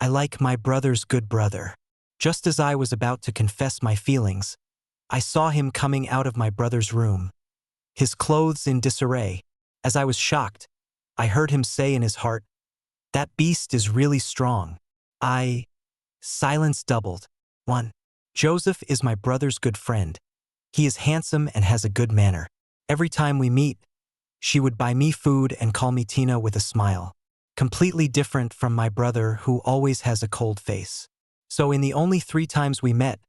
I like my brother's good brother. Just as I was about to confess my feelings, I saw him coming out of my brother's room, his clothes in disarray. As I was shocked, I heard him say in his heart, "That beast is really strong." Silence doubled. 1. Joseph is my brother's good friend. He is handsome and has a good manner. Every time we meet, she would buy me food and call me Tina with a smile. Completely different from my brother, who always has a cold face. So in the only 3 times we met,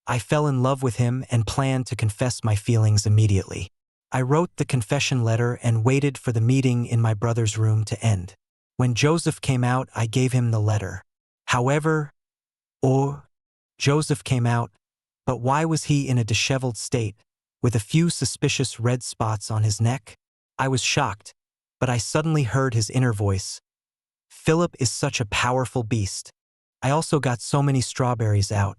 I fell in love with him and planned to confess my feelings immediately. I wrote the confession letter and waited for the meeting in my brother's room to end. When Joseph came out, I gave him the letter. However, Joseph came out, but why was he in a disheveled state, with a few suspicious red spots on his neck? I was shocked, but I suddenly heard his inner voice. Philip is such a powerful beast. I also got so many strawberries out.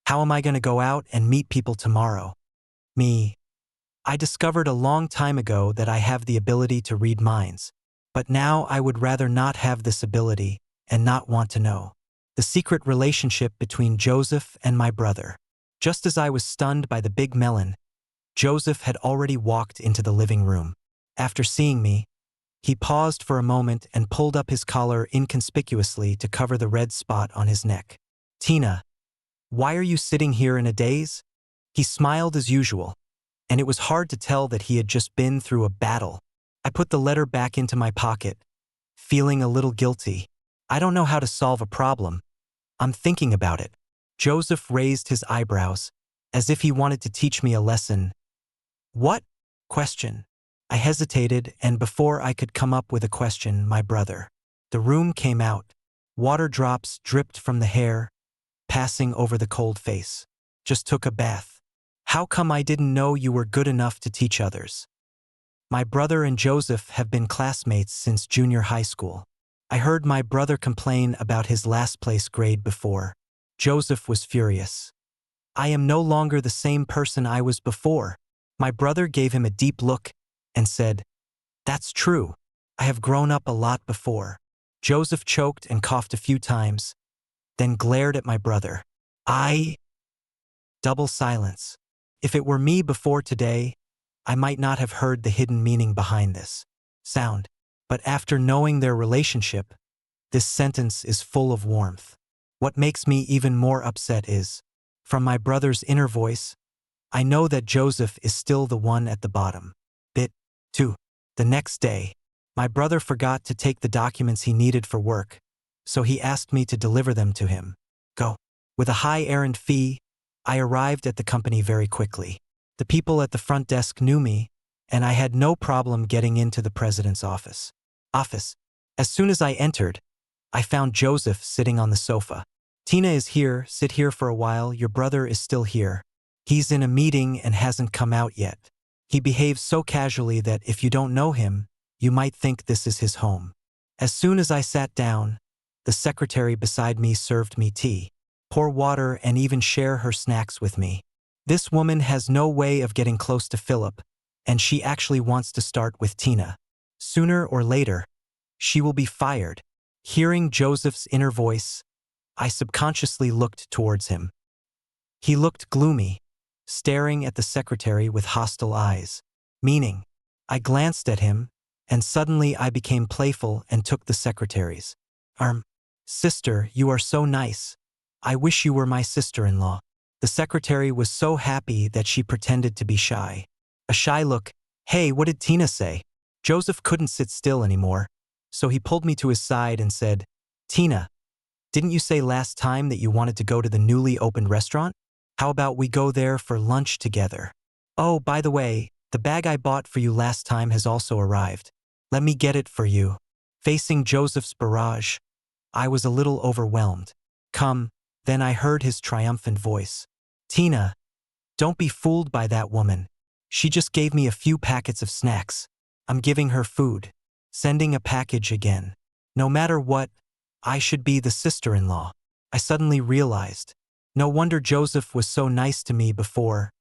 How am I going to go out and meet people tomorrow? I discovered a long time ago that I have the ability to read minds, but now I would rather not have this ability and not want to know the secret relationship between Joseph and my brother. Just as I was stunned by the big melon, Joseph had already walked into the living room. After seeing me, he paused for a moment and pulled up his collar inconspicuously to cover the red spot on his neck. "Tina, why are you sitting here in a daze?" He smiled as usual, and it was hard to tell that he had just been through a battle. I put the letter back into my pocket, feeling a little guilty. I don't know how to solve a problem. I'm thinking about it. Joseph raised his eyebrows, as if he wanted to teach me a lesson. "What?" question. I hesitated, and before I could come up with a question, my brother. The room came out. Water drops dripped from the hair, passing over the cold face. "Just took a bath. How come I didn't know you were good enough to teach others?" My brother and Joseph have been classmates since junior high school. I heard my brother complain about his last place grade before. Joseph was furious. "I am no longer the same person I was before." My brother gave him a deep look and said, "That's true. I have grown up a lot before." Joseph choked and coughed a few times, then glared at my brother. Double silence. If it were me before today, I might not have heard the hidden meaning behind this sound. But after knowing their relationship, this sentence is full of warmth. What makes me even more upset is, from my brother's inner voice, I know that Joseph is still the one at the bottom. Bit 2. The next day, my brother forgot to take the documents he needed for work, so he asked me to deliver them to him. Go. With a high errand fee, I arrived at the company very quickly. The people at the front desk knew me, and I had no problem getting into the president's office. As soon as I entered, I found Joseph sitting on the sofa. "Tina is here, sit here for a while, your brother is still here. He's in a meeting and hasn't come out yet. He behaves so casually that if you don't know him, you might think this is his home." As soon as I sat down, the secretary beside me served me tea, pour water, and even share her snacks with me. This woman has no way of getting close to Philip, and she actually wants to start with Tina. Sooner or later, she will be fired. Hearing Joseph's inner voice, I subconsciously looked towards him. He looked gloomy, staring at the secretary with hostile eyes. I glanced at him, and suddenly I became playful and took the secretary's arm. "Sister, you are so nice. I wish you were my sister-in-law." The secretary was so happy that she pretended to be shy. A shy look. "Hey, what did Tina say?" Joseph couldn't sit still anymore, so he pulled me to his side and said, "Tina, didn't you say last time that you wanted to go to the newly opened restaurant? How about we go there for lunch together? Oh, by the way, the bag I bought for you last time has also arrived. Let me get it for you." Facing Joseph's barrage, I was a little overwhelmed. "Come." Then I heard his triumphant voice. "Tina, don't be fooled by that woman. She just gave me a few packets of snacks. I'm giving her food. Sending a package again. No matter what, I should be the sister-in-law." I suddenly realized, no wonder Joseph was so nice to me before.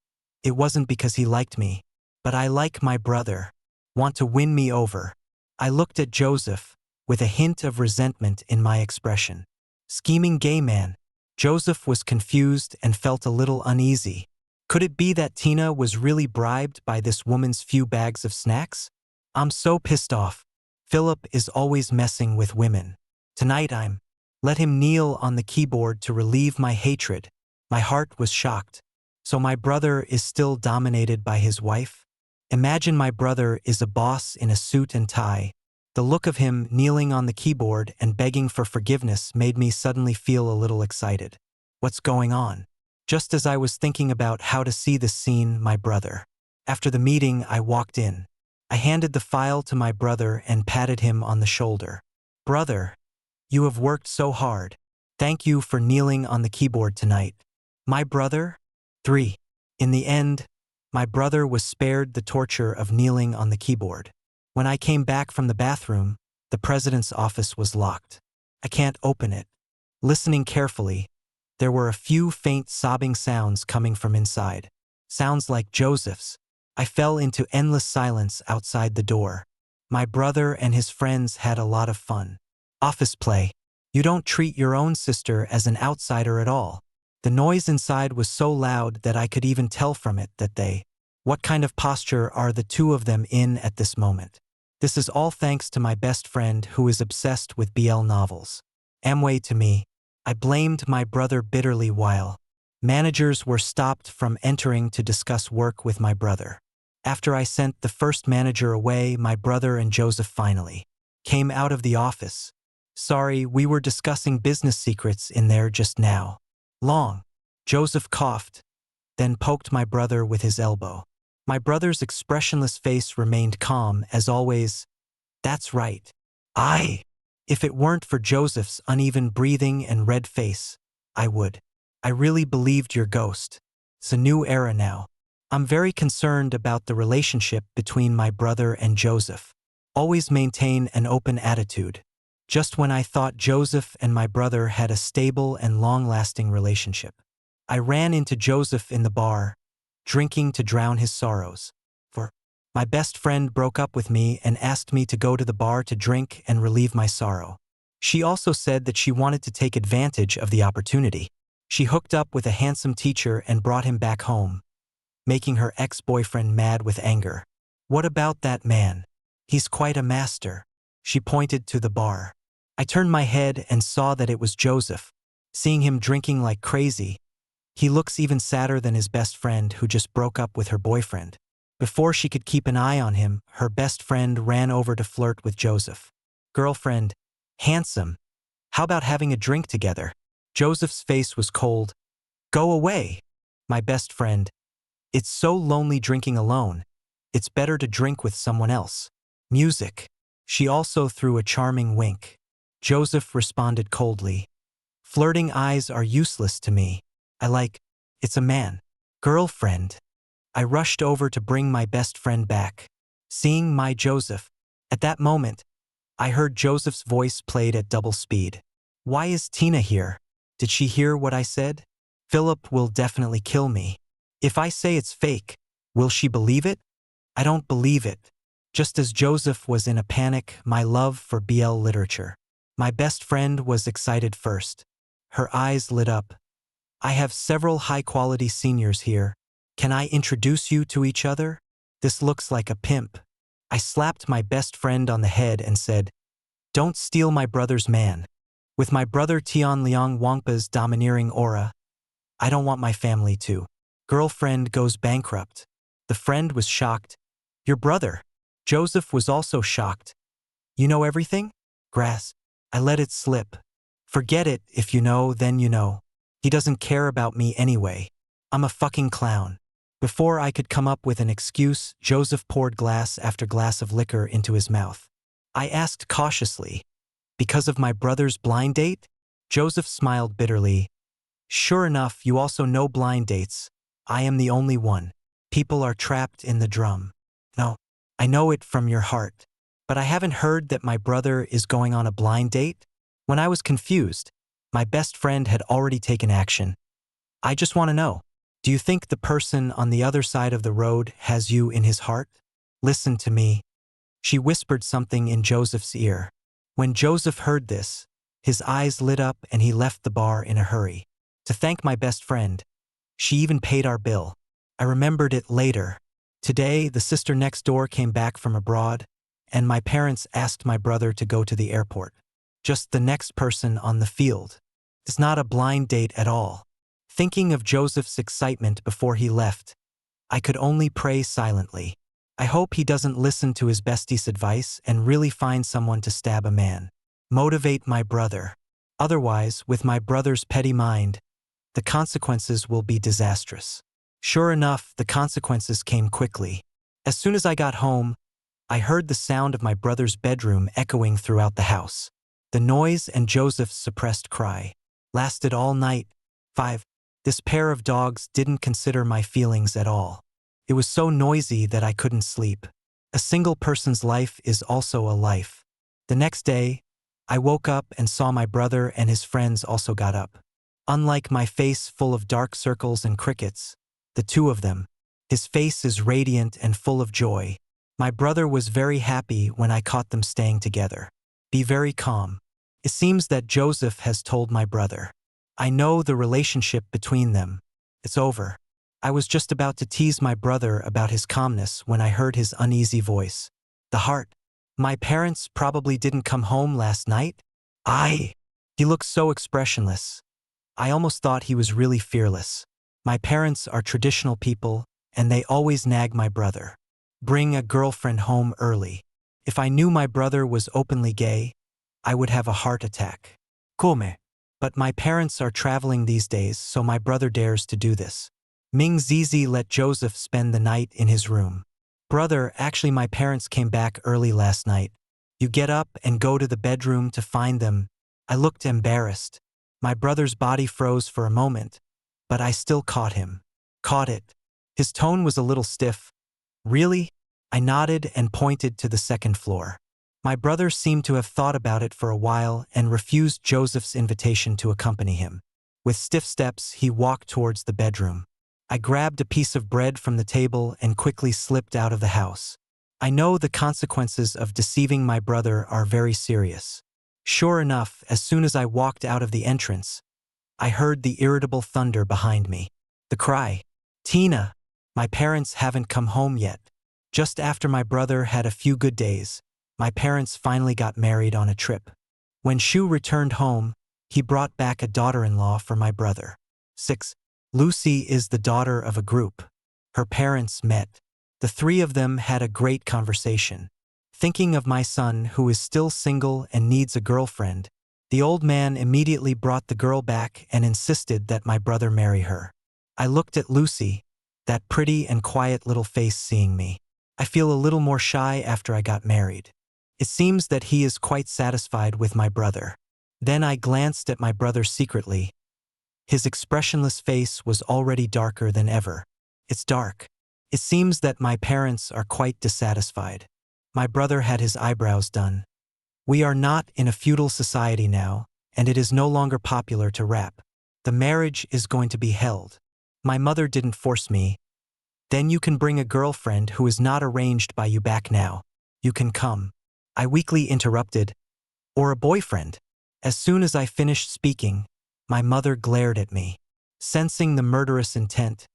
It wasn't because he liked me, but I like my brother. Want to win me over. I looked at Joseph, with a hint of resentment in my expression. Scheming gay man. Joseph was confused and felt a little uneasy. Could it be that Tina was really bribed by this woman's few bags of snacks? I'm so pissed off. Philip is always messing with women. Tonight I'm. Let him kneel on the keyboard to relieve my hatred. My heart was shocked. So my brother is still dominated by his wife? Imagine my brother is a boss in a suit and tie. The look of him kneeling on the keyboard and begging for forgiveness made me suddenly feel a little excited. What's going on? Just as I was thinking about how to see this scene, my brother. After the meeting, I walked in. I handed the file to my brother and patted him on the shoulder. Brother, you have worked so hard. Thank you for kneeling on the keyboard tonight. My brother? 3. In the end, my brother was spared the torture of kneeling on the keyboard. When I came back from the bathroom, the president's office was locked. I can't open it. Listening carefully, there were a few faint sobbing sounds coming from inside. Sounds like Joseph's. I fell into endless silence outside the door. My brother and his friends had a lot of fun. Office play. You don't treat your own sister as an outsider at all. The noise inside was so loud that I could even tell from it that they. What kind of posture are the two of them in at this moment? This is all thanks to my best friend who is obsessed with BL novels. Amway to me. I blamed my brother bitterly while managers were stopped from entering to discuss work with my brother. After I sent the first manager away, my brother and Joseph finally came out of the office. Sorry, we were discussing business secrets in there just now. Long. Joseph coughed, then poked my brother with his elbow. My brother's expressionless face remained calm as always. That's right. If it weren't for Joseph's uneven breathing and red face, I would. I really believed your ghost. It's a new era now. I'm very concerned about the relationship between my brother and Joseph. Always maintain an open attitude. Just when I thought Joseph and my brother had a stable and long-lasting relationship, I ran into Joseph in the bar, drinking to drown his sorrows. For my best friend broke up with me and asked me to go to the bar to drink and relieve my sorrow. She also said that she wanted to take advantage of the opportunity. She hooked up with a handsome teacher and brought him back home, making her ex-boyfriend mad with anger. What about that man? He's quite a master. She pointed to the bar. I turned my head and saw that it was Joseph. Seeing him drinking like crazy, he looks even sadder than his best friend who just broke up with her boyfriend. Before she could keep an eye on him, her best friend ran over to flirt with Joseph. Girlfriend, handsome. How about having a drink together? Joseph's face was cold. Go away. My best friend. It's so lonely drinking alone. It's better to drink with someone else. Music. She also threw a charming wink. Joseph responded coldly. Flirting eyes are useless to me. It's a man. Girlfriend. I rushed over to bring my best friend back. Seeing my Joseph. At that moment, I heard Joseph's voice played at double speed. Why is Tina here? Did she hear what I said? Philip will definitely kill me. If I say it's fake, will she believe it? I don't believe it. Just as Joseph was in a panic, my love for BL literature. My best friend was excited first. Her eyes lit up. I have several high-quality seniors here. Can I introduce you to each other? This looks like a pimp. I slapped my best friend on the head and said, don't steal my brother's man. With my brother Tian Liang Wangpa's domineering aura, I don't want my family to. Girlfriend goes bankrupt. The friend was shocked. Your brother. Joseph was also shocked. You know everything? Grass. I let it slip. Forget it, if you know, then you know. He doesn't care about me anyway. I'm a fucking clown. Before I could come up with an excuse, Joseph poured glass after glass of liquor into his mouth. I asked cautiously, because of my brother's blind date? Joseph smiled bitterly. Sure enough, you also know blind dates. I am the only one. People are trapped in the drum. No, I know it from your heart. But I haven't heard that my brother is going on a blind date. When I was confused, my best friend had already taken action. I just want to know, do you think the person on the other side of the road has you in his heart? Listen to me. She whispered something in Joseph's ear. When Joseph heard this, His eyes lit up and he left the bar in a hurry. To thank my best friend. She even paid our bill. I remembered it later. Today, the sister next door came back from abroad, and my parents asked my brother to go to the airport. Just the next person on the field. It's not a blind date at all. Thinking of Joseph's excitement before he left, I could only pray silently. I hope he doesn't listen to his bestie's advice and really find someone to stab a man. Motivate my brother. Otherwise, with my brother's petty mind, the consequences will be disastrous. Sure enough, the consequences came quickly. As soon as I got home, I heard the sound of my brother's bedroom echoing throughout the house. The noise and Joseph's suppressed cry lasted all night. 5. This pair of dogs didn't consider my feelings at all. It was so noisy that I couldn't sleep. A single person's life is also a life. The next day, I woke up and saw my brother and his friends also got up. Unlike my face full of dark circles and crickets, the two of them, his face is radiant and full of joy. My brother was very happy when I caught them staying together. Be very calm. It seems that Joseph has told my brother. I know the relationship between them. It's over. I was just about to tease my brother about his calmness when I heard his uneasy voice. The heart. My parents probably didn't come home last night? He looked so expressionless. I almost thought he was really fearless. My parents are traditional people, and they always nag my brother. Bring a girlfriend home early. If I knew my brother was openly gay, I would have a heart attack. Come. But my parents are traveling these days, so my brother dares to do this. Ming Zizi let Joseph spend the night in his room. Brother, actually my parents came back early last night. You get up and go to the bedroom to find them. I looked embarrassed. My brother's body froze for a moment, but I still caught him. Caught it. His tone was a little stiff. Really? I nodded and pointed to the second floor. My brother seemed to have thought about it for a while and refused Joseph's invitation to accompany him. With stiff steps, he walked towards the bedroom. I grabbed a piece of bread from the table and quickly slipped out of the house. I know the consequences of deceiving my brother are very serious. Sure enough, as soon as I walked out of the entrance, I heard the irritable thunder behind me. The cry. Tina! My parents haven't come home yet. Just after my brother had a few good days, my parents finally got married on a trip. When Shu returned home, he brought back a daughter-in-law for my brother. 6. Lucy is the daughter of a group. Her parents met. The three of them had a great conversation. Thinking of my son who is still single and needs a girlfriend, the old man immediately brought the girl back and insisted that my brother marry her. I looked at Lucy, that pretty and quiet little face seeing me. I feel a little more shy after I got married. It seems that he is quite satisfied with my brother. Then I glanced at my brother secretly. His expressionless face was already darker than ever. It's dark. It seems that my parents are quite dissatisfied. My brother had his eyebrows done. We are not in a feudal society now, and it is no longer popular to rap. The marriage is going to be held. My mother didn't force me. Then you can bring a girlfriend who is not arranged by you back now. You can come. I weakly interrupted. Or a boyfriend. As soon as I finished speaking, my mother glared at me. Sensing the murderous intent,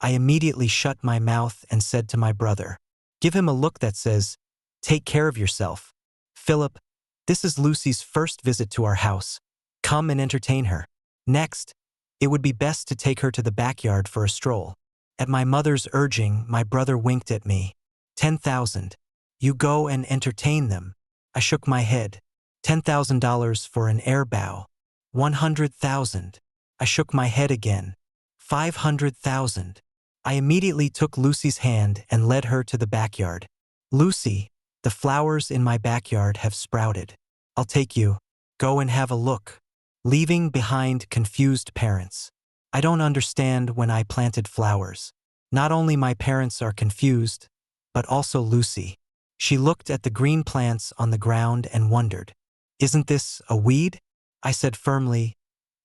I immediately shut my mouth and said to my brother, give him a look that says, take care of yourself. Philip, this is Lucy's first visit to our house. Come and entertain her. Next, it would be best to take her to the backyard for a stroll. At my mother's urging, my brother winked at me. 10,000. You go and entertain them. I shook my head. $10,000 for an air bow. 100,000. I shook my head again. 500,000. I immediately took Lucy's hand and led her to the backyard. Lucy, the flowers in my backyard have sprouted. I'll take you. Go and have a look. Leaving behind confused parents. I don't understand when I planted flowers. Not only my parents are confused, but also Lucy. She looked at the green plants on the ground and wondered. Isn't this a weed? I said firmly,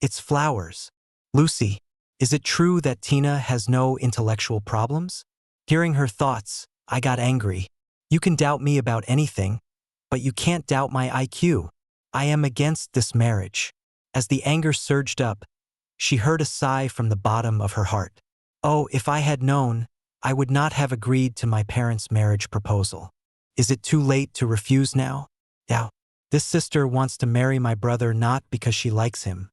it's flowers. Lucy, is it true that Tina has no intellectual problems? Hearing her thoughts, I got angry. You can doubt me about anything, but you can't doubt my IQ. I am against this marriage. As the anger surged up, she heard a sigh from the bottom of her heart. Oh, if I had known, I would not have agreed to my parents' marriage proposal. Is it too late to refuse now? Yeah. This sister wants to marry my brother not because she likes him,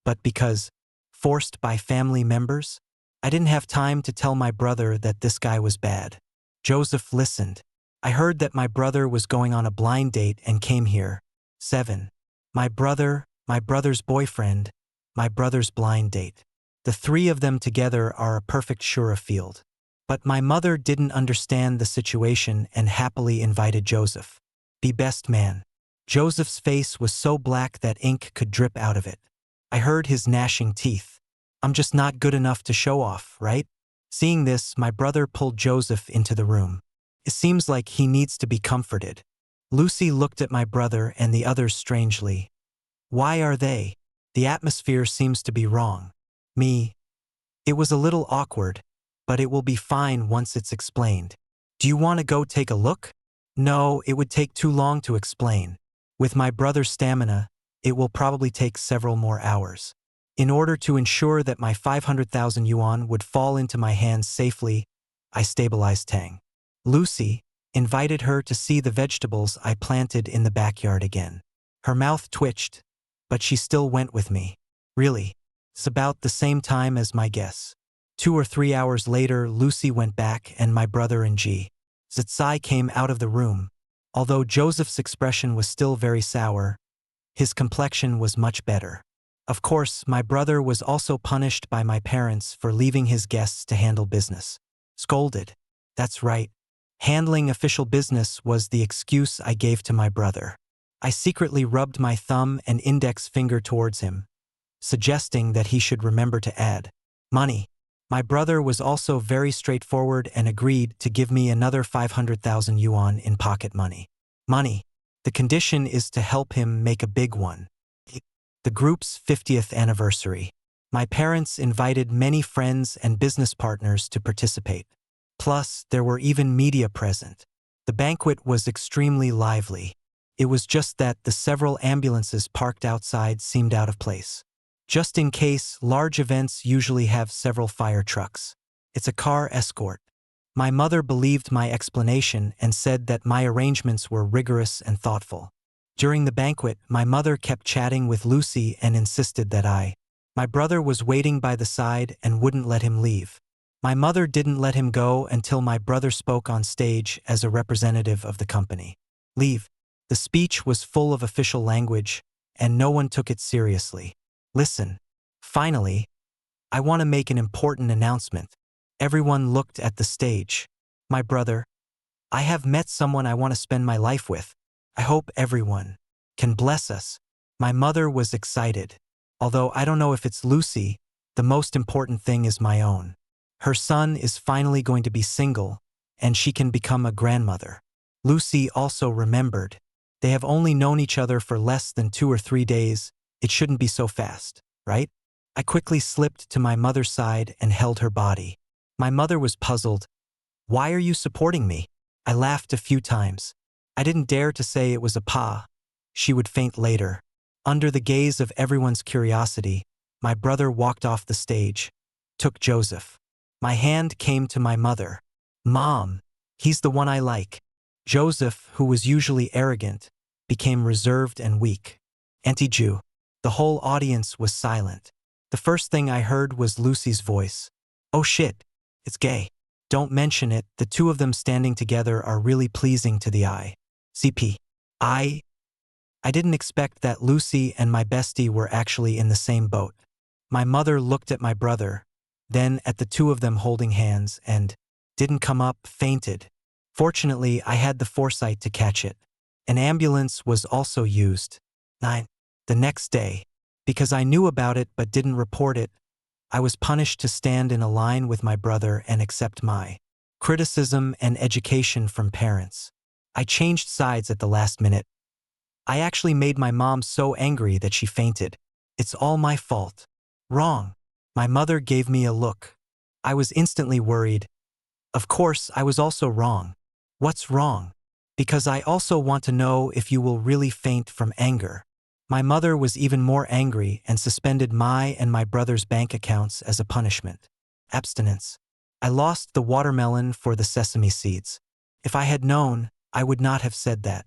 but because, forced by family members? I didn't have time to tell my brother that this guy was bad. Joseph listened. I heard that my brother was going on a blind date and came here. 7. My brother's boyfriend, my brother's blind date. The three of them together are a perfect Shura field. But my mother didn't understand the situation and happily invited Joseph. Be best man. Joseph's face was so black that ink could drip out of it. I heard his gnashing teeth. I'm just not good enough to show off, right? Seeing this, my brother pulled Joseph into the room. It seems like he needs to be comforted. Lucy looked at my brother and the others strangely. Why are they? The atmosphere seems to be wrong. Me. It was a little awkward, but it will be fine once it's explained. Do you want to go take a look? No, it would take too long to explain. With my brother's stamina, it will probably take several more hours. In order to ensure that my 500,000 yuan would fall into my hands safely, I stabilized Tang. Lucy invited her to see the vegetables I planted in the backyard again. Her mouth twitched, but she still went with me. Really, it's about the same time as my guess. 2 or 3 hours later, Lucy went back and my brother and Zitsai came out of the room. Although Joseph's expression was still very sour, his complexion was much better. Of course, my brother was also punished by my parents for leaving his guests to handle business. Scolded. That's right. Handling official business was the excuse I gave to my brother. I secretly rubbed my thumb and index finger towards him, suggesting that he should remember to add money. My brother was also very straightforward and agreed to give me another 500,000 yuan in pocket money. Money. The condition is to help him make a big one. The group's 50th anniversary. My parents invited many friends and business partners to participate. Plus, there were even media present. The banquet was extremely lively. It was just that the several ambulances parked outside seemed out of place. Just in case, large events usually have several fire trucks. It's a car escort. My mother believed my explanation and said that my arrangements were rigorous and thoughtful. During the banquet, my mother kept chatting with Lucy and insisted that My brother was waiting by the side and wouldn't let him leave. My mother didn't let him go until my brother spoke on stage as a representative of the company. Leave. The speech was full of official language, and no one took it seriously. Listen. Finally, I want to make an important announcement. Everyone looked at the stage. My brother. I have met someone I want to spend my life with. I hope everyone can bless us. My mother was excited. Although I don't know if it's Lucy, the most important thing is my own. Her son is finally going to be single, and she can become a grandmother. Lucy also remembered. They have only known each other for less than 2 or 3 days. It shouldn't be so fast, right? I quickly slipped to my mother's side and held her body. My mother was puzzled. Why are you supporting me? I laughed a few times. I didn't dare to say it was a pa. She would faint later. Under the gaze of everyone's curiosity, my brother walked off the stage, took Joseph. My hand came to my mother. Mom, he's the one I like. Joseph, who was usually arrogant, became reserved and weak. Auntie Ju. The whole audience was silent. The first thing I heard was Lucy's voice. Oh shit, it's gay. Don't mention it, the two of them standing together are really pleasing to the eye. CP. I didn't expect that Lucy and my bestie were actually in the same boat. My mother looked at my brother, then at the two of them holding hands and didn't come up, fainted. Fortunately, I had the foresight to catch it. An ambulance was also used. 9. The next day, because I knew about it but didn't report it, I was punished to stand in a line with my brother and accept my criticism and education from parents. I changed sides at the last minute. I actually made my mom so angry that she fainted. It's all my fault. Wrong. My mother gave me a look. I was instantly worried. Of course, I was also wrong. What's wrong? Because I also want to know if you will really faint from anger. My mother was even more angry and suspended my and my brother's bank accounts as a punishment. Abstinence. I lost the watermelon for the sesame seeds. If I had known, I would not have said that.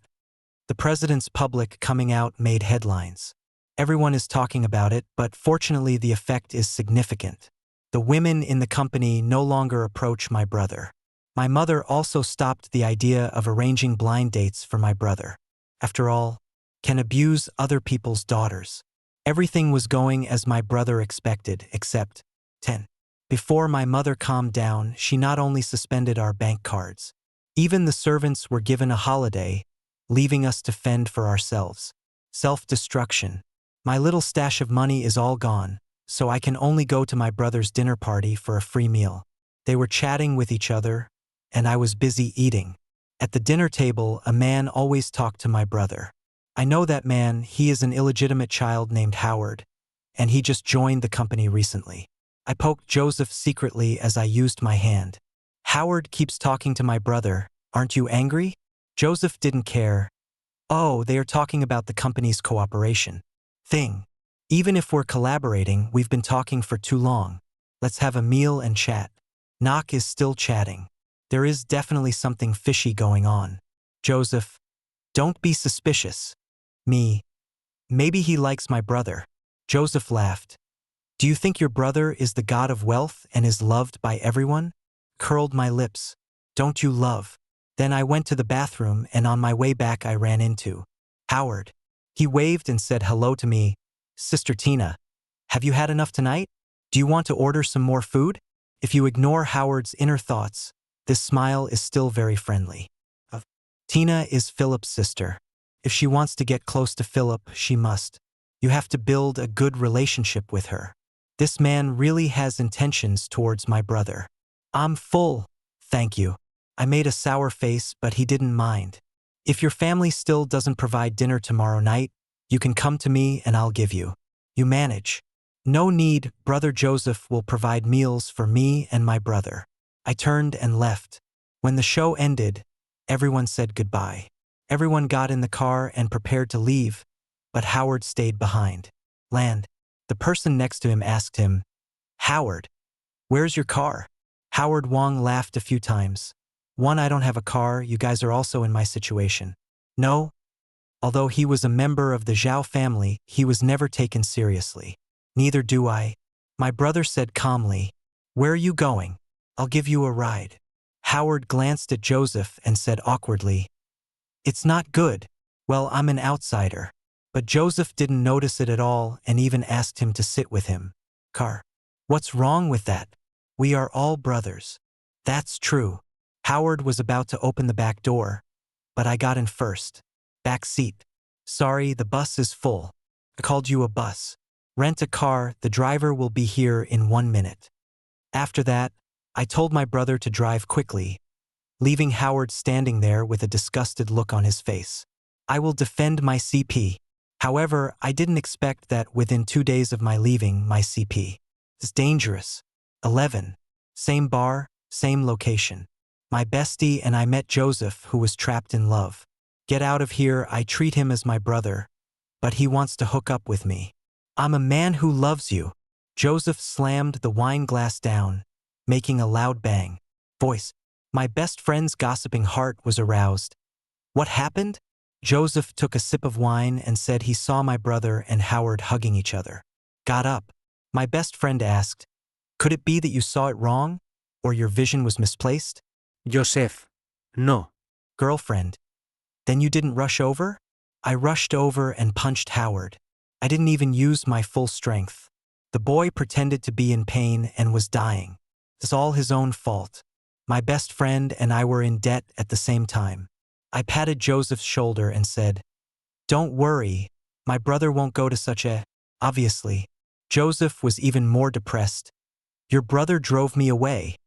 The president's public coming out made headlines. Everyone is talking about it, but fortunately the effect is significant. The women in the company no longer approach my brother. My mother also stopped the idea of arranging blind dates for my brother. After all, can abuse other people's daughters. Everything was going as my brother expected, except 10. Before my mother calmed down, she not only suspended our bank cards. Even the servants were given a holiday, leaving us to fend for ourselves. Self-destruction. My little stash of money is all gone, so I can only go to my brother's dinner party for a free meal. They were chatting with each other, and I was busy eating. At the dinner table, a man always talked to my brother. I know that man, he is an illegitimate child named Howard, and he just joined the company recently. I poked Joseph secretly as I used my hand. Howard keeps talking to my brother. Aren't you angry? Joseph didn't care. Oh, they are talking about the company's cooperation thing. Even if we're collaborating, we've been talking for too long. Let's have a meal and chat. Knock is still chatting. There is definitely something fishy going on. Joseph, don't be suspicious. Me. Maybe he likes my brother. Joseph laughed. Do you think your brother is the god of wealth and is loved by everyone? Curled my lips. Don't you love? Then I went to the bathroom and on my way back I ran into Howard. He waved and said hello to me. Sister Tina, have you had enough tonight? Do you want to order some more food? If you ignore Howard's inner thoughts, this smile is still very friendly. Tina is Philip's sister. If she wants to get close to Philip, she must. You have to build a good relationship with her. This man really has intentions towards my brother. I'm full, thank you. I made a sour face, but he didn't mind. If your family still doesn't provide dinner tomorrow night, you can come to me and I'll give you. You manage. No need, Brother Joseph will provide meals for me and my brother. I turned and left. When the show ended, everyone said goodbye. Everyone got in the car and prepared to leave, but Howard stayed behind. Land. The person next to him asked him, Howard, where's your car? Howard Wong laughed a few times. One, I don't have a car, you guys are also in my situation. No. Although he was a member of the Zhao family, he was never taken seriously. Neither do I. My brother said calmly, where are you going? I'll give you a ride. Howard glanced at Joseph and said awkwardly, it's not good. Well, I'm an outsider. But Joseph didn't notice it at all and even asked him to sit with him. Car. What's wrong with that? We are all brothers. That's true. Howard was about to open the back door, but I got in first. Back seat. Sorry, the bus is full. I called you a bus. Rent a car, the driver will be here in 1 minute. After that, I told my brother to drive quickly, leaving Howard standing there with a disgusted look on his face. I will defend my CP. However, I didn't expect that within 2 days of my leaving, my CP is dangerous. 11. Same bar, same location. My bestie and I met Joseph, who was trapped in love. Get out of here, I treat him as my brother, but he wants to hook up with me. I'm a man who loves you. Joseph slammed the wine glass down, making a loud bang. Voice. My best friend's gossiping heart was aroused. What happened? Joseph took a sip of wine and said he saw my brother and Howard hugging each other. Got up. My best friend asked, could it be that you saw it wrong? Or your vision was misplaced? Joseph. No. Girlfriend. Then you didn't rush over? I rushed over and punched Howard. I didn't even use my full strength. The boy pretended to be in pain and was dying. It's all his own fault. My best friend and I were in debt at the same time. I patted Joseph's shoulder and said, don't worry, my brother won't go to such a... Obviously. Joseph was even more depressed. Your brother drove me away.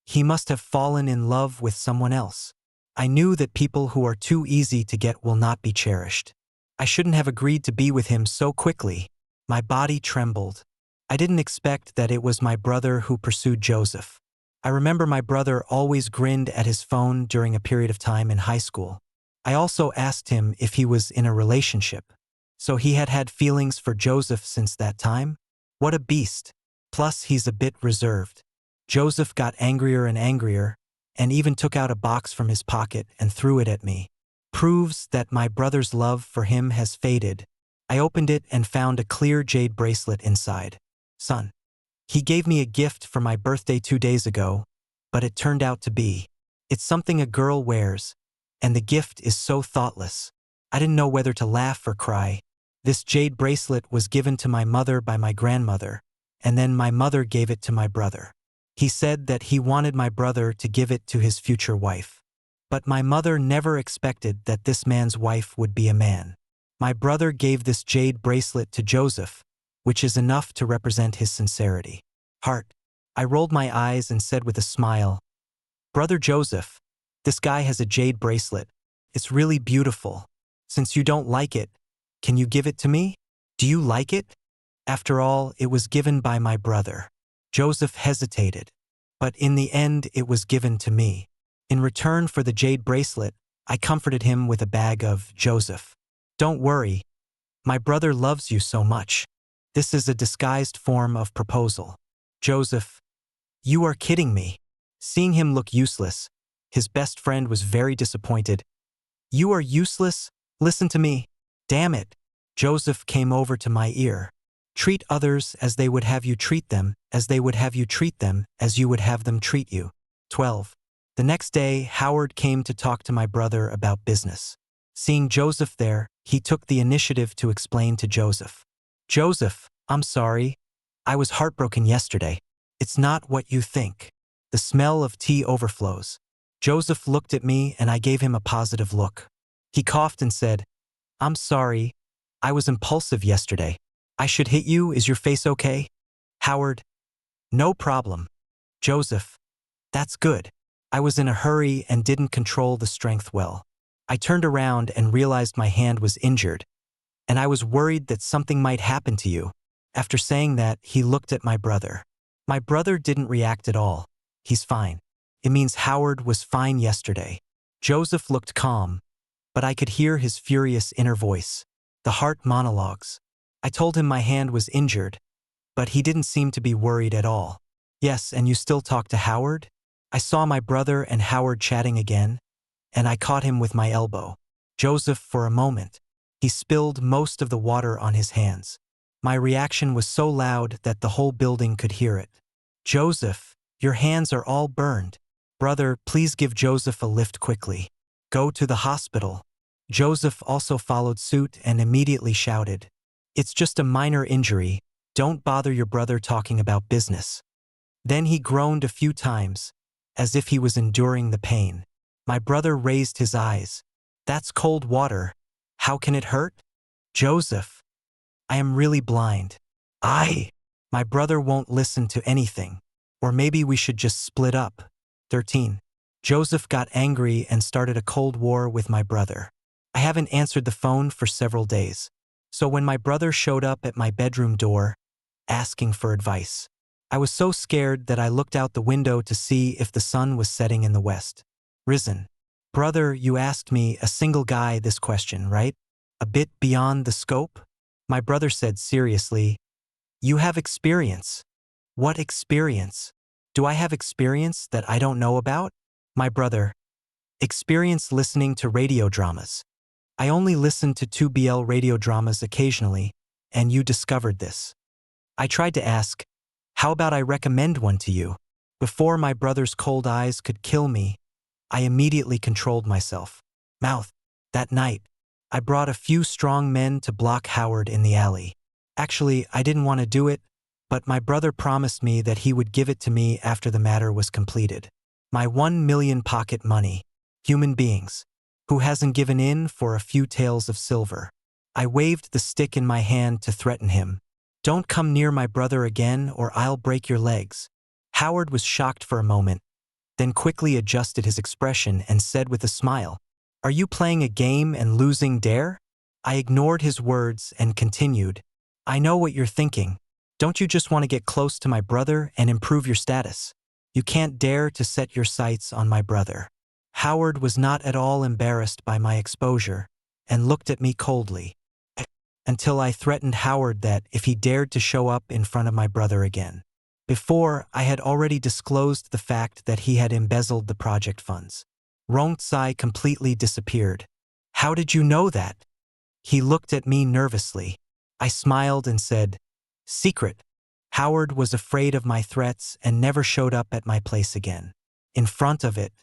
He must have fallen in love with someone else. I knew that people who are too easy to get will not be cherished. I shouldn't have agreed to be with him so quickly. My body trembled. I didn't expect that it was my brother who pursued Joseph. I remember my brother always grinned at his phone during a period of time in high school. I also asked him if he was in a relationship. So he had had feelings for Joseph since that time? What a beast. Plus, he's a bit reserved. Joseph got angrier and even took out a box from his pocket and threw it at me. Proves that my brother's love for him has faded. I opened it and found a clear jade bracelet inside. Son. He gave me a gift for my birthday 2 days ago, but it turned out to be. It's something a girl wears, and the gift is so thoughtless. I didn't know whether to laugh or cry. This jade bracelet was given to my mother by my grandmother, and then my mother gave it to my brother. He said that he wanted my brother to give it to his future wife. But my mother never expected that this man's wife would be a man. My brother gave this jade bracelet to Joseph, which is enough to represent his sincerity. Heart. I rolled my eyes and said with a smile, Brother Joseph, this guy has a jade bracelet. It's really beautiful. Since you don't like it, can you give it to me? Do you like it? After all, it was given by my brother. Joseph hesitated, but in the end it was given to me. In return for the jade bracelet, I comforted him with a bag of Joseph. Don't worry. My brother loves you so much. This is a disguised form of proposal. Joseph, you are kidding me. Seeing him look useless, his best friend was very disappointed. You are useless? Listen to me. Damn it. Joseph came over to my ear. Treat others as they would have you treat them, as they would have you treat them, as you would have them treat you. 12. The next day, Howard came to talk to my brother about business. Seeing Joseph there, he took the initiative to explain to Joseph. Joseph, I'm sorry. I was heartbroken yesterday. It's not what you think. The smell of tea overflows. Joseph looked at me and I gave him a positive look. He coughed and said, I'm sorry. I was impulsive yesterday. I should hit you. Is your face okay? Howard, no problem. Joseph, that's good. I was in a hurry and didn't control the strength well. I turned around and realized my hand was injured, and I was worried that something might happen to you. After saying that, he looked at my brother. My brother didn't react at all. He's fine. It means Howard was fine yesterday. Joseph looked calm, but I could hear his furious inner voice. The heart monologues. I told him my hand was injured, but he didn't seem to be worried at all. Yes, and you still talk to Howard? I saw my brother and Howard chatting again, and I caught him with my elbow. Joseph, for a moment. He spilled most of the water on his hands. My reaction was so loud that the whole building could hear it. Joseph, your hands are all burned. Brother, please give Joseph a lift quickly. Go to the hospital. Joseph also followed suit and immediately shouted, It's just a minor injury. Don't bother your brother talking about business. Then he groaned a few times, as if he was enduring the pain. My brother raised his eyes. That's cold water. How can it hurt? Joseph, I am really blind. My brother won't listen to anything. Or maybe we should just split up. 13. Joseph got angry and started a cold war with my brother. I haven't answered the phone for several days. So when my brother showed up at my bedroom door, asking for advice, I was so scared that I looked out the window to see if the sun was setting in the west. Risen. Brother, you asked me, a single guy, this question, right? A bit beyond the scope? My brother said seriously, You have experience. What experience? Do I have experience that I don't know about? My brother, experience listening to radio dramas. I only listen to 2BL radio dramas occasionally, and you discovered this. I tried to ask, how about I recommend one to you? Before my brother's cold eyes could kill me, I immediately controlled myself. Mouth. That night, I brought a few strong men to block Howard in the alley. Actually, I didn't want to do it, but my brother promised me that he would give it to me after the matter was completed. My 1 million pocket money. Human beings. Who hasn't given in for a few taels of silver? I waved the stick in my hand to threaten him. Don't come near my brother again or I'll break your legs. Howard was shocked for a moment, then quickly adjusted his expression and said with a smile, Are you playing a game and losing dare? I ignored his words and continued, I know what you're thinking. Don't you just want to get close to my brother and improve your status? You can't dare to set your sights on my brother. Howard was not at all embarrassed by my exposure and looked at me coldly. until I threatened Howard that if he dared to show up in front of my brother again. Before, I had already disclosed the fact that he had embezzled the project funds. Rongtsai completely disappeared. How did you know that? He looked at me nervously. I smiled and said, secret. Howard was afraid of my threats and never showed up at my place again. In front of it,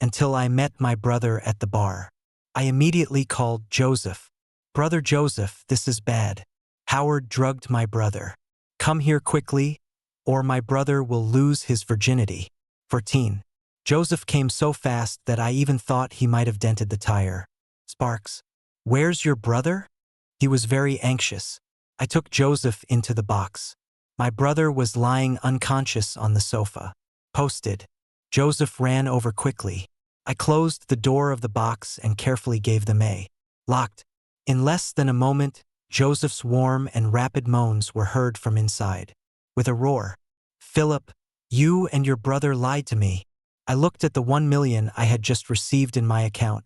until I met my brother at the bar. I immediately called Joseph. Brother Joseph, this is bad. Howard drugged my brother. Come here quickly, or my brother will lose his virginity. 14. Joseph came so fast that I even thought he might have dented the tire. Sparks. Where's your brother? He was very anxious. I took Joseph into the box. My brother was lying unconscious on the sofa. Posted. Joseph ran over quickly. I closed the door of the box and carefully gave them a locked. In less than a moment, Joseph's warm and rapid moans were heard from inside. With a roar. Philip, you and your brother lied to me. I looked at the 1 million I had just received in my account,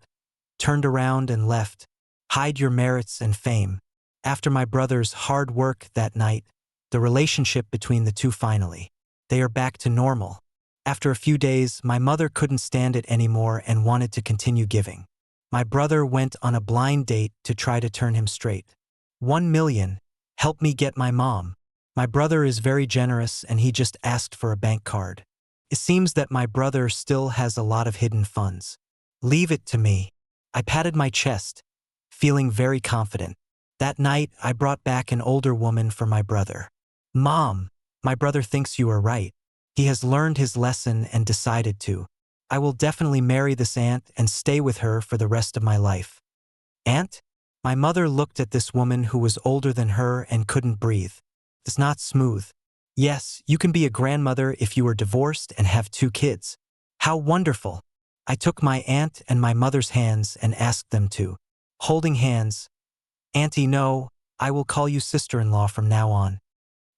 turned around and left. Hide your merits and fame. After my brother's hard work that night, the relationship between the two finally. They are back to normal. After a few days, my mother couldn't stand it anymore and wanted to continue giving. My brother went on a blind date to try to turn him straight. 1 million. Help me get my mom. My brother is very generous and he just asked for a bank card. It seems that my brother still has a lot of hidden funds. Leave it to me. I patted my chest, feeling very confident. That night, I brought back an older woman for my brother. Mom, my brother thinks you are right. He has learned his lesson and decided to. I will definitely marry this aunt and stay with her for the rest of my life. Aunt? My mother looked at this woman who was older than her and couldn't breathe. It's not smooth. Yes, you can be a grandmother if you are divorced and have 2 kids. How wonderful. I took my aunt and my mother's hands and asked them to. Holding hands. Auntie, no, I will call you sister-in-law from now on.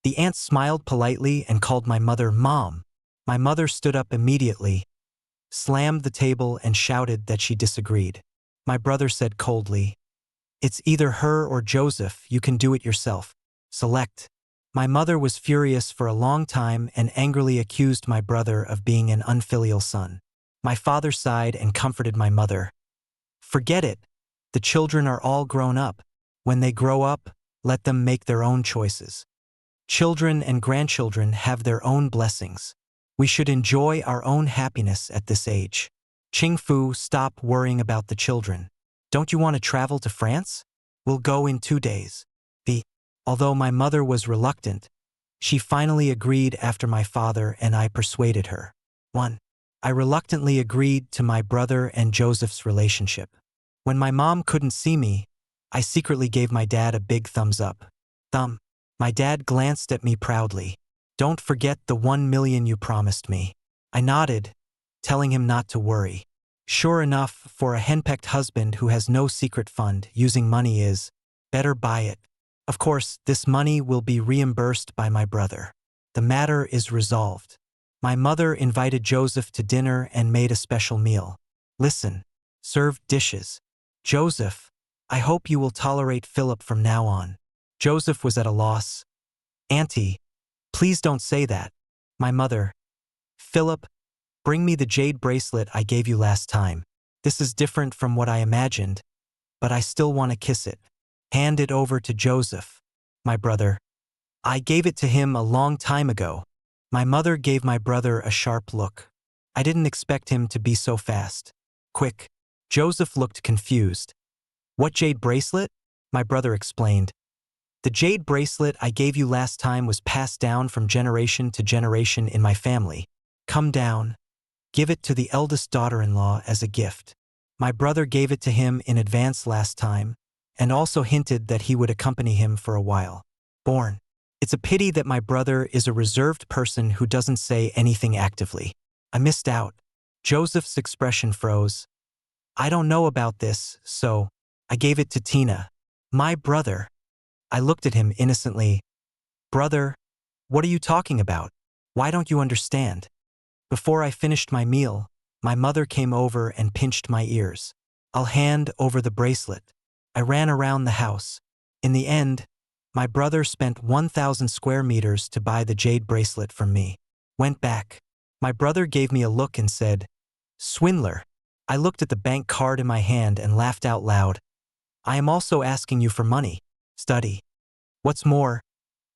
The aunt smiled politely and called my mother Mom. My mother stood up immediately, slammed the table and shouted that she disagreed. My brother said coldly, it's either her or Joseph, you can do it yourself. Select. My mother was furious for a long time and angrily accused my brother of being an unfilial son. My father sighed and comforted my mother. Forget it. The children are all grown up. When they grow up, let them make their own choices. Children and grandchildren have their own blessings. We should enjoy our own happiness at this age. Ching Fu, stop worrying about the children. Don't you want to travel to France? We'll go in 2 days. Although my mother was reluctant, she finally agreed after my father and I persuaded her. 1. I reluctantly agreed to my brother and Joseph's relationship. When my mom couldn't see me, I secretly gave my dad a big thumbs up. My dad glanced at me proudly. Don't forget the 1 million you promised me. I nodded, telling him not to worry. Sure enough, for a henpecked husband who has no secret fund, using money is better buy it. Of course, this money will be reimbursed by my brother. The matter is resolved. My mother invited Joseph to dinner and made a special meal. Listen, served dishes. Joseph, I hope you will tolerate Philip from now on. Joseph was at a loss. Auntie, please don't say that. My mother. Philip, bring me the jade bracelet I gave you last time. This is different from what I imagined, but I still want to kiss it. Hand it over to Joseph. My brother. I gave it to him a long time ago. My mother gave my brother a sharp look. I didn't expect him to be so fast. Quick. Joseph looked confused. What jade bracelet? My brother explained. The jade bracelet I gave you last time was passed down from generation to generation in my family. Come down. Give it to the eldest daughter-in-law as a gift. My brother gave it to him in advance last time, and also hinted that he would accompany him for a while. Born. It's a pity that my brother is a reserved person who doesn't say anything actively. I missed out. Joseph's expression froze. I don't know about this, so I gave it to Tina. My brother. I looked at him innocently. Brother, what are you talking about? Why don't you understand? Before I finished my meal, my mother came over and pinched my ears. I'll hand over the bracelet. I ran around the house. In the end, my brother spent 1,000 square meters to buy the jade bracelet from me. Went back. My brother gave me a look and said, "Swindler." I looked at the bank card in my hand and laughed out loud. "I am also asking you for money. Study. What's more,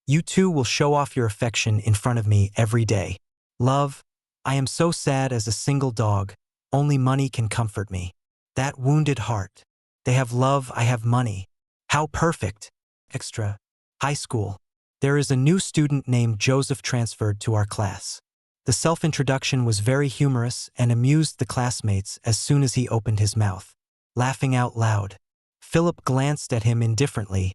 you two will show off your affection in front of me every day. Love, I am so sad as a single dog. Only money can comfort me. That wounded heart. They have love, I have money. How perfect." Extra. High school. There is a new student named Joseph transferred to our class. The self-introduction was very humorous and amused the classmates as soon as he opened his mouth. Laughing out loud. Philip glanced at him indifferently,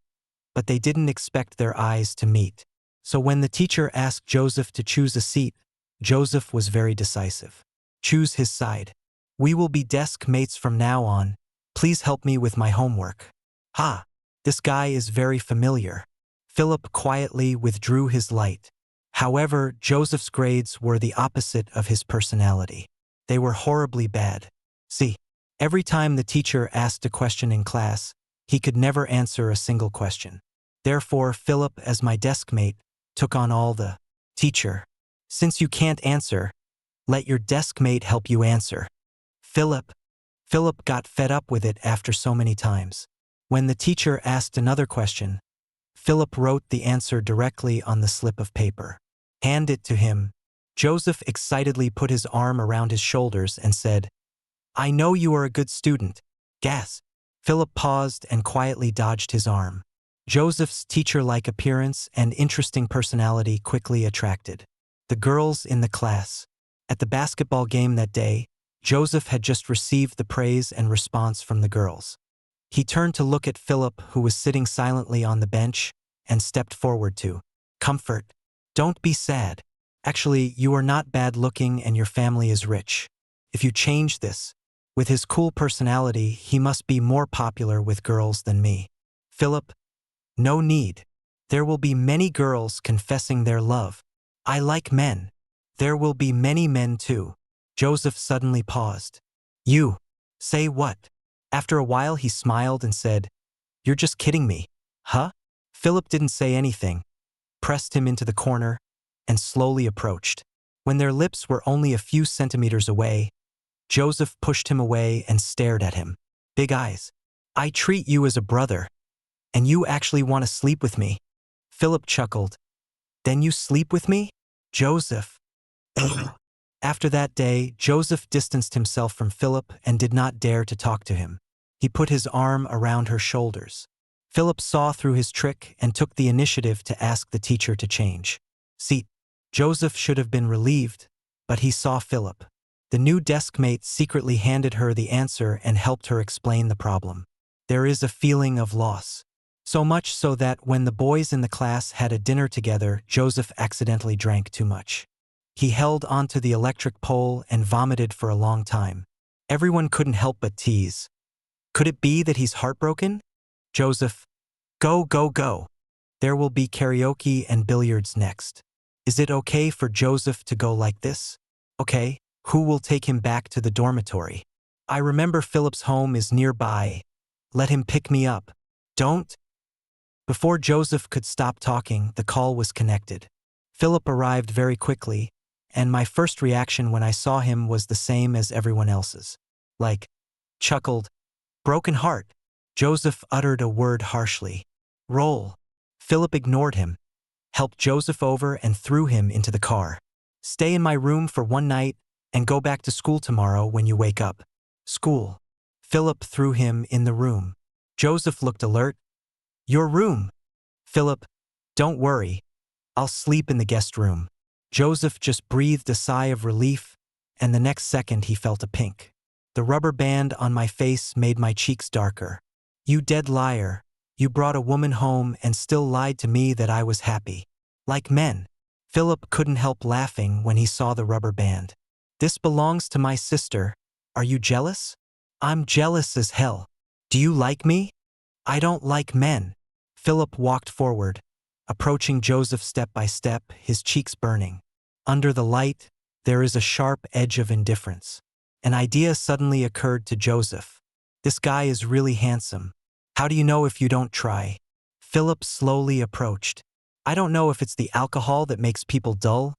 but they didn't expect their eyes to meet. So when the teacher asked Joseph to choose a seat, Joseph was very decisive. Choose his side. "We will be desk mates from now on. Please help me with my homework." Ha! This guy is very familiar. Philip quietly withdrew his light. However, Joseph's grades were the opposite of his personality. They were horribly bad. See, every time the teacher asked a question in class, he could never answer a single question. Therefore, Philip, as my desk mate, took on all the "Teacher, since you can't answer, let your desk mate help you answer." Philip got fed up with it after so many times. When the teacher asked another question, Philip wrote the answer directly on the slip of paper. Hand it to him. Joseph excitedly put his arm around his shoulders and said, "I know you are a good student." Gas. Philip paused and quietly dodged his arm. Joseph's teacher-like appearance and interesting personality quickly attracted the girls in the class. At the basketball game that day, Joseph had just received the praise and response from the girls. He turned to look at Philip, who was sitting silently on the bench, and stepped forward to comfort. "Don't be sad. Actually, you are not bad-looking and your family is rich. If you change this, with his cool personality, he must be more popular with girls than me." Philip, "No need. There will be many girls confessing their love. I like men. There will be many men too." Joseph suddenly paused. "You say what?" After a while he smiled and said, "You're just kidding me, huh?" Philip didn't say anything, pressed him into the corner, and slowly approached. When their lips were only a few centimeters away, Joseph pushed him away and stared at him. Big eyes. "I treat you as a brother, and you actually want to sleep with me?" Philip chuckled. "Then you sleep with me?" Joseph. After that day, Joseph distanced himself from Philip and did not dare to talk to him. He put his arm around her shoulders. Philip saw through his trick and took the initiative to ask the teacher to change seat. Joseph should have been relieved, but he saw Philip. The new deskmate secretly handed her the answer and helped her explain the problem. There is a feeling of loss. So much so that when the boys in the class had a dinner together, Joseph accidentally drank too much. He held onto the electric pole and vomited for a long time. Everyone couldn't help but tease. Could it be that he's heartbroken? Joseph, go, go, go. There will be karaoke and billiards next. Is it okay for Joseph to go like this? Okay, who will take him back to the dormitory? I remember Philip's home is nearby. Let him pick me up. Don't. Before Joseph could stop talking, the call was connected. Philip arrived very quickly, and my first reaction when I saw him was the same as everyone else's. Like, chuckled, broken heart. Joseph uttered a word harshly. Roll. Philip ignored him, helped Joseph over and threw him into the car. Stay in my room for one night and go back to school tomorrow when you wake up. School. Philip threw him in the room. Joseph looked alert. Your room. Philip, don't worry. I'll sleep in the guest room. Joseph just breathed a sigh of relief, and the next second he felt a pink. The rubber band on my face made my cheeks darker. You dead liar. You brought a woman home and still lied to me that I was happy. Like men. Philip couldn't help laughing when he saw the rubber band. This belongs to my sister. Are you jealous? I'm jealous as hell. Do you like me? I don't like men. Philip walked forward, approaching Joseph step by step, his cheeks burning. Under the light, there is a sharp edge of indifference. An idea suddenly occurred to Joseph. This guy is really handsome. How do you know if you don't try? Philip slowly approached. I don't know if it's the alcohol that makes people dull,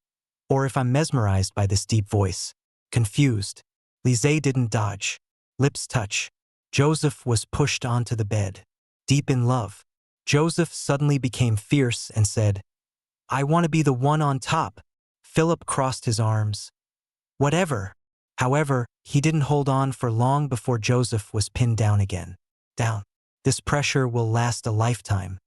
or if I'm mesmerized by this deep voice. Confused, Lisée didn't dodge. Lips touch. Joseph was pushed onto the bed. Deep in love, Joseph suddenly became fierce and said, I want to be the one on top. Philip crossed his arms. Whatever. However, he didn't hold on for long before Joseph was pinned down again. Down. This pressure will last a lifetime.